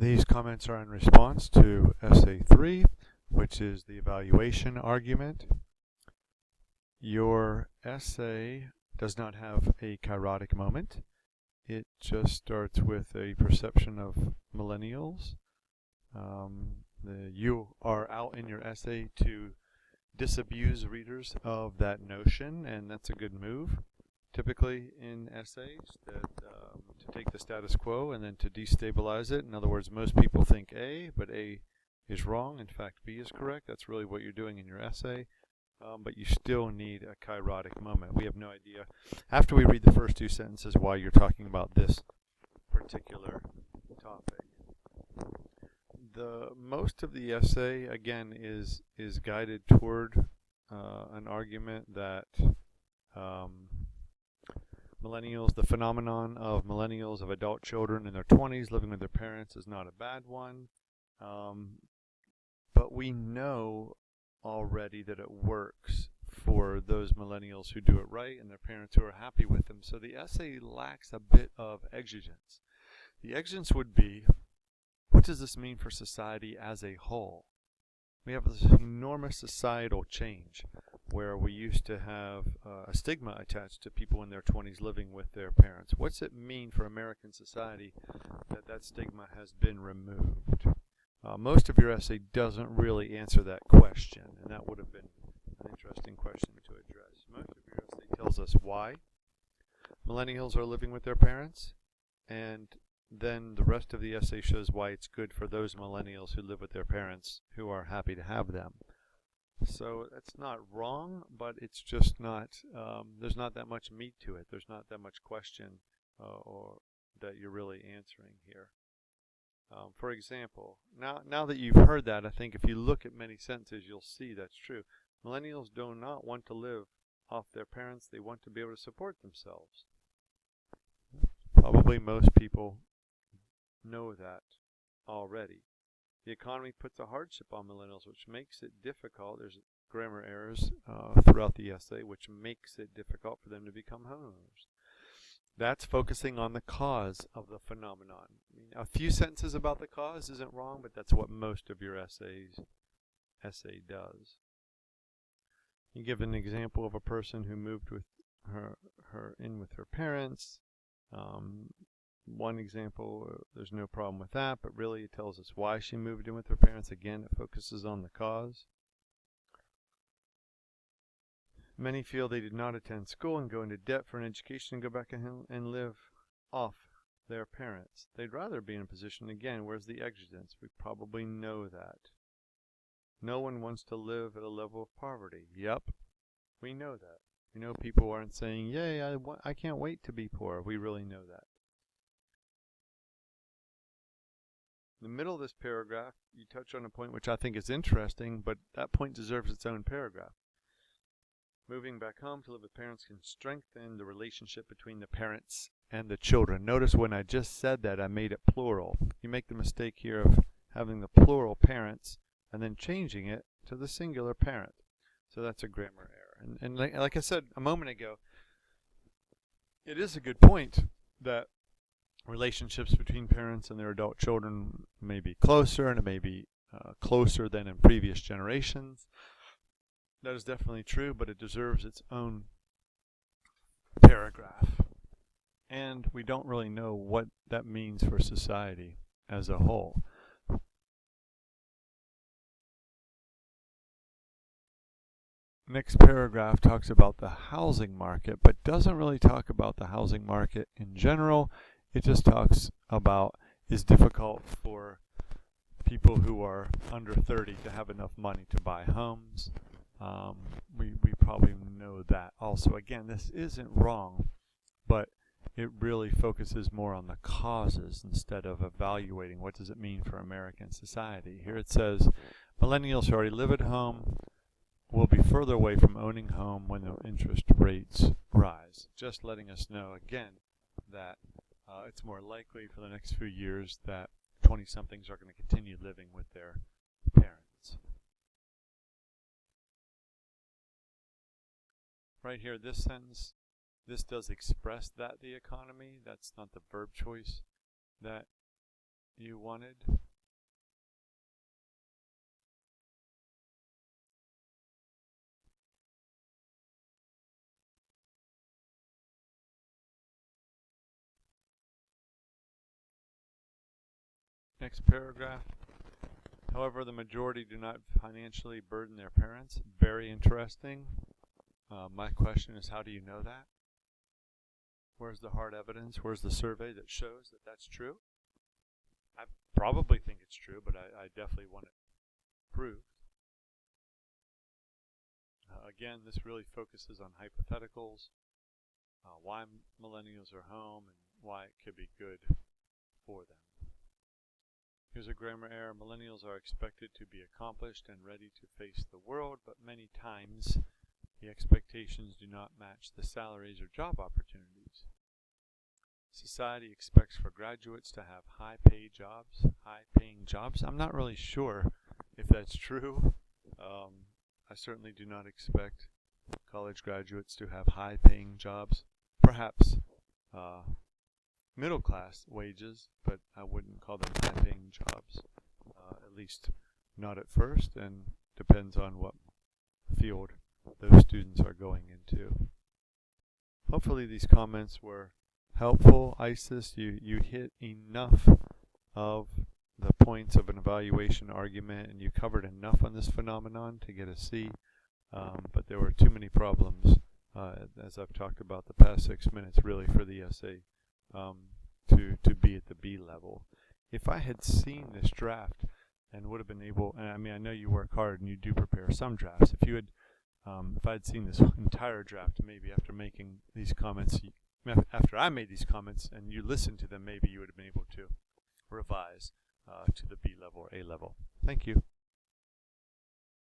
These comments are in response to Essay 3, which is the evaluation argument. Your essay does not have a kairotic moment. It just starts with a perception of millennials. You are out in your essay to disabuse readers of that notion, and that's a good move. Typically in essays, to take the status quo and then to destabilize it. In other words, most people think A, but A is wrong. In fact, B is correct. That's really what you're doing in your essay. But you still need a kairotic moment. We have no idea, after we read the first two sentences, why you're talking about this particular topic. Most of the essay, again, is guided toward an argument that millennials, the phenomenon of millennials, of adult children in their 20s living with their parents, is not a bad one. But we know already that it works for those millennials who do it right and their parents who are happy with them. So the essay lacks a bit of exigence. The exigence would be, what does this mean for society as a whole? We have this enormous societal change where we used to have a stigma attached to people in their 20s living with their parents. What's it mean for American society that that stigma has been removed? Most of your essay doesn't really answer that question, and that would have been an interesting question to address. Most of your essay tells us why millennials are living with their parents, and then the rest of the essay shows why it's good for those millennials who live with their parents who are happy to have them. So that's not wrong, but it's just not, there's not that much meat to it. There's not that much question or that you're really answering here. For example, now that you've heard that, I think if you look at many sentences, you'll see that's true. Millennials do not want to live off their parents. They want to be able to support themselves. Probably most people know that already. The economy puts a hardship on millennials, which makes it difficult. There's grammar errors throughout the essay, which makes it difficult for them to become homeowners. That's focusing on the cause of the phenomenon. I mean, a few sentences about the cause isn't wrong, but that's what most of your essay does. You give an example of a person who moved with her with her parents. One example, there's no problem with that, but really it tells us why she moved in with her parents. Again, it focuses on the cause. Many feel they did not attend school and go into debt for an education and go back and live off their parents. They'd rather be in a position, again, where's the exigence? We probably know that. No one wants to live at a level of poverty. Yep, we know that. We know people aren't saying, yay, I can't wait to be poor. We really know that. In the middle of this paragraph, you touch on a point which I think is interesting, but that point deserves its own paragraph. Moving back home to live with parents can strengthen the relationship between the parents and the children. Notice when I just said that, I made it plural. You make the mistake here of having the plural parents and then changing it to the singular parent. So that's a grammar error. And like I said a moment ago, it is a good point that relationships between parents and their adult children may be closer, and it may be closer than in previous generations. That is definitely true, but it deserves its own paragraph. And we don't really know what that means for society as a whole. Next paragraph talks about the housing market, but doesn't really talk about the housing market in general. It just talks about it's difficult for people who are under 30 to have enough money to buy homes. We probably know that also. Again, this isn't wrong, but it really focuses more on the causes instead of evaluating what does it mean for American society. Here it says, millennials who already live at home will be further away from owning home when the interest rates rise. Just letting us know again that it's more likely for the next few years that 20-somethings are going to continue living with their parents. Right here, this sentence, this does express that the economy, that's not the verb choice, that you wanted? Next paragraph. However, the majority do not financially burden their parents. Very interesting. My question is, how do you know that? Where's the hard evidence? Where's the survey that shows that that's true? I probably think it's true, but I definitely want it proved. Again, this really focuses on hypotheticals, why millennials are home, and why it could be good for them. Here's a grammar error. Millennials are expected to be accomplished and ready to face the world, but many times the expectations do not match the salaries or job opportunities. Society expects for graduates to have high-paying jobs. I'm not really sure if that's true. I certainly do not expect college graduates to have high-paying jobs. Perhaps middle-class wages, but I wouldn't call them high-paying jobs, at least not at first, and depends on what field those students are going into. Hopefully these comments were helpful. Isis, you hit enough of the points of an evaluation argument, and you covered enough on this phenomenon to get a C, but there were too many problems, as I've talked about the past 6 minutes, really, for the essay to be at the B level. If I had seen this draft and would have been able, and I mean, I know you work hard and you do prepare some drafts. If you had, if I had seen this entire draft, maybe after making these comments, after I made these comments and you listened to them, maybe you would have been able to revise to the B level or A level. Thank you.